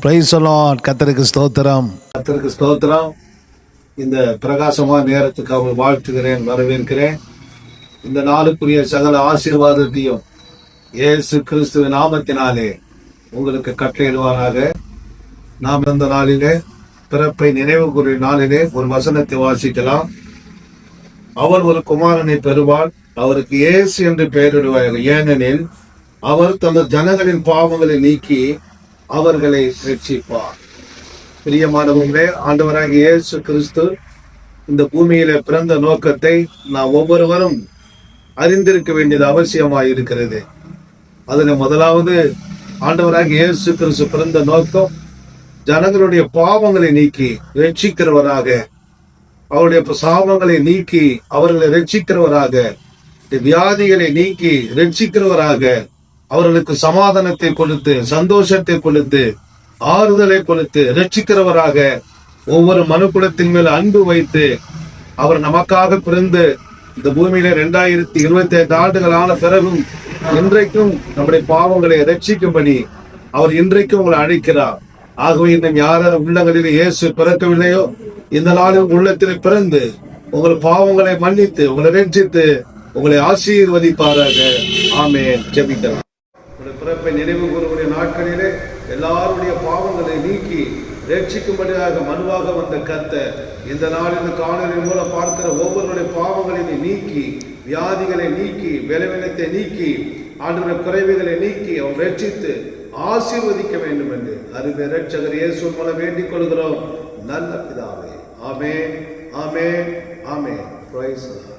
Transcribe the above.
Price Lord. கர்த்தருக்கு ஸ்தோத்திரம், கர்த்தருக்கு ஸ்தோத்திரம். இந்த பிரகாசமான நேரத்துக்கு அவங்க வாழ்த்துகிறேன், வரவேற்கிறேன். இந்த நாளுக்குரிய சகல ஆசீர்வாதத்தையும் இயேசு கிறிஸ்துவின் நாமத்தினாலே உங்களுக்கு கட்டளையிடுவாராக. நாம் இந்த நாளிலே பிறப்பை நினைவு கூறிய நாளிலே ஒரு வசனத்தை வாசிக்கலாம். அவர் ஒரு குமாரனை பெறுவார், அவருக்கு இயேசு என்று பெயரிடுவார், ஏனெனில் அவர் தமது ஜனங்களின் பாவங்களை நீக்கி அவர்களை ரட்சிப்பார். பிரியமானவர்களே, ஆண்டவராகிய இயேசு கிறிஸ்து இந்த பூமியில பிறந்த நோக்கத்தை நாம் ஒவ்வொருவரும் அறிந்திருக்க வேண்டியது அவசியமாய் இருக்கிறது. அதுல முதலாவது, ஆண்டவராகிய இயேசு கிறிஸ்து பிறந்த நோக்கம் ஜனங்களுடைய பாவங்களை நீக்கி ரட்சிக்கிறவராக, அவருடைய சாபங்களை நீக்கி அவர்களை ரட்சிக்கிறவராக, வியாதிகளை நீக்கி ரட்சிக்கிறவராக, அவர்களுக்கு சமாதானத்தை கொடுத்து, சந்தோஷத்தை கொடுத்து, ஆறுதலை கொடுத்து ரட்சிக்கிறவராக, ஒவ்வொரு மனுக்குலத்தின் மேல் அன்பு வைத்து அவர் நமக்காக பிறந்து இந்த பூமியில 2025 ஆண்டுகள் ஆன பிறகும் இன்றைக்கும் நம்முடைய பாவங்களை ரட்சிக்கும்படி அவர் இன்றைக்கும் உங்களை அழைக்கிறார். ஆகவே இன்னும் யார உள்ளங்களில் இயேசு பிறக்கவில்லையோ, இந்த நாளில் உள்ளத்தில் பிறந்து உங்கள் பாவங்களை மன்னித்து உங்களை ரட்சித்து உங்களை ஆசீர்வதிப்பாராக. ஆமென். ஜெபிக்கலாம். பிறப்பை நினைவு கூறக்கூடிய நாட்களிலே எல்லாருடைய பாவங்களை நீக்கி ரட்சிக்கும்படியாக மனுவாக வந்த கர்த்தர் இந்த நாள் இந்த காணொலி மூலம் பார்க்கிற ஒவ்வொருடைய பாவங்களையும் நீக்கி, வியாதிகளை நீக்கி, பலவீனத்தை நீக்கி, ஆண்டவருடைய குறைவுகளை நீக்கி அவர் ரட்சித்து ஆசீர்வதிக்க வேண்டும் என்று அருமை இரட்சகர் இயேசு மூலம் வேண்டிக் கொள்கிறோம். நல்ல பிதாவே. ஆமென், ஆமென், ஆமென். Praise the Lord.